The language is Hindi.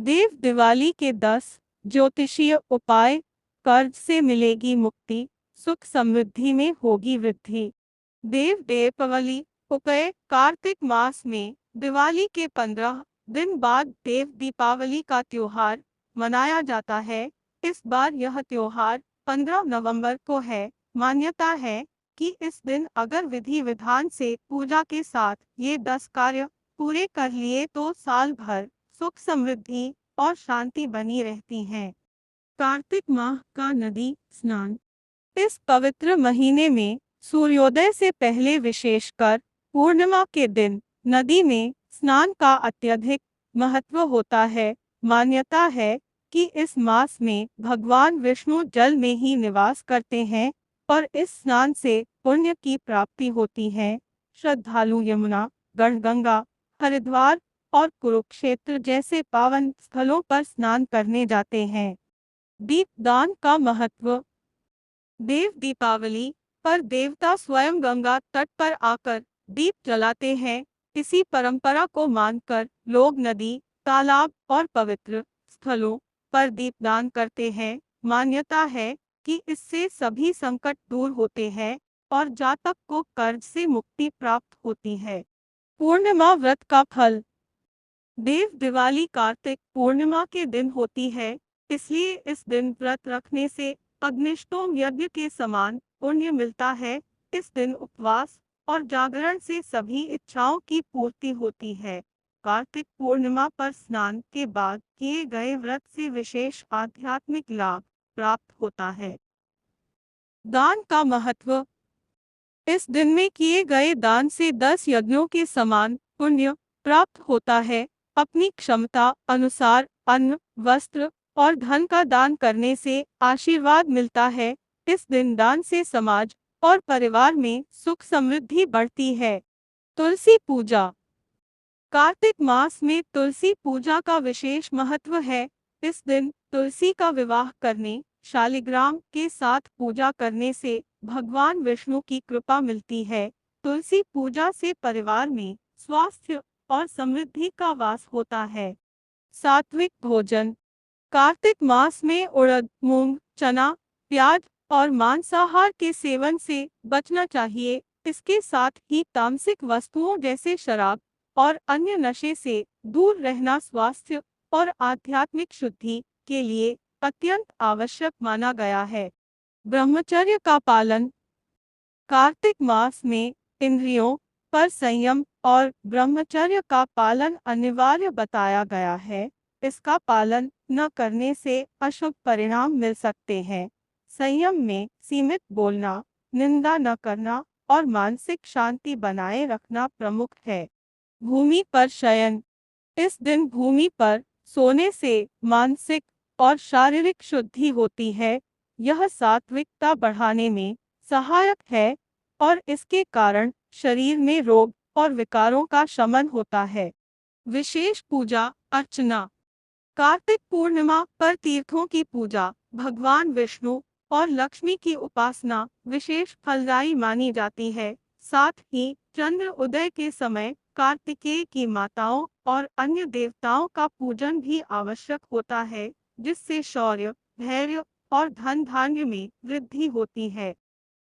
देव दिवाली के 10 ज्योतिषीय उपाय। कर्ज से मिलेगी मुक्ति, सुख समृद्धि में होगी वृद्धि। देव दीपावली उपाय। कार्तिक मास में दिवाली के 15 दिन बाद देव दीपावली का त्योहार मनाया जाता है। इस बार यह त्योहार 15 नवंबर को है। मान्यता है कि इस दिन अगर विधि विधान से पूजा के साथ ये 10 कार्य पूरे कर लिए तो साल भर सुख समृद्धि और शांति बनी रहती है। कार्तिक माह का नदी स्नान। इस पवित्र महीने में सूर्योदय से पहले विशेषकर पूर्णिमा के दिन नदी में स्नान का अत्यधिक महत्व होता है। मान्यता है कि इस मास में भगवान विष्णु जल में ही निवास करते हैं और इस स्नान से पुण्य की प्राप्ति होती है। श्रद्धालु यमुना, गढ़गंगा, हरिद्वार और कुरुक्षेत्र जैसे पावन स्थलों पर स्नान करने जाते हैं। दीपदान का महत्व। देव दीपावली पर देवता स्वयं गंगा तट पर आकर दीप जलाते हैं। इसी परंपरा को मानकर लोग नदी, तालाब और पवित्र स्थलों पर दीपदान करते हैं। मान्यता है कि इससे सभी संकट दूर होते हैं और जातक को कर्ज से मुक्ति प्राप्त होती है। पूर्णिमा व्रत का फल। देव दिवाली कार्तिक पूर्णिमा के दिन होती है, इसलिए इस दिन व्रत रखने से अग्निष्टोम यज्ञ के समान पुण्य मिलता है। इस दिन उपवास और जागरण से सभी इच्छाओं की पूर्ति होती है। कार्तिक पूर्णिमा पर स्नान के बाद किए गए व्रत से विशेष आध्यात्मिक लाभ प्राप्त होता है। दान का महत्व। इस दिन में किए गए दान से 10 यज्ञों के समान पुण्य प्राप्त होता है। अपनी क्षमता अनुसार अन्न, वस्त्र और धन का दान करने से आशीर्वाद मिलता है। इस दिन दान से समाज और परिवार में सुख समृद्धि बढ़ती है। तुलसी पूजा। कार्तिक मास में तुलसी पूजा का विशेष महत्व है। इस दिन तुलसी का विवाह करने, शालिग्राम के साथ पूजा करने से भगवान विष्णु की कृपा मिलती है। तुलसी पूजा से परिवार में स्वास्थ्य और समृद्धि का वास होता है। सात्विक भोजन। कार्तिक मास में उड़द, मूंग, चना, प्याज और मांसाहार के सेवन से बचना चाहिए। इसके साथ ही तामसिक वस्तुओं जैसे शराब और अन्य नशे से दूर रहना स्वास्थ्य और आध्यात्मिक शुद्धि के लिए अत्यंत आवश्यक माना गया है। ब्रह्मचर्य का पालन। कार्तिक मास में इंद्रियों पर संयम और ब्रह्मचर्य का पालन अनिवार्य बताया गया है। इसका पालन न करने से अशुभ परिणाम मिल सकते हैं। संयम में सीमित बोलना, निंदा न करना और मानसिक शांति बनाए रखना प्रमुख है। भूमि पर शयन। इस दिन भूमि पर सोने से मानसिक और शारीरिक शुद्धि होती है। यह सात्विकता बढ़ाने में सहायक है और इसके कारण शरीर में रोग और विकारों का शमन होता है। विशेष पूजा अर्चना। कार्तिक पूर्णिमा पर तीर्थों की पूजा, भगवान विष्णु और लक्ष्मी की उपासना विशेष फलदायी मानी जाती है। साथ ही चंद्र उदय के समय कार्तिकेय की माताओं और अन्य देवताओं का पूजन भी आवश्यक होता है, जिससे शौर्य, धैर्य और धन धान्य में वृद्धि होती है।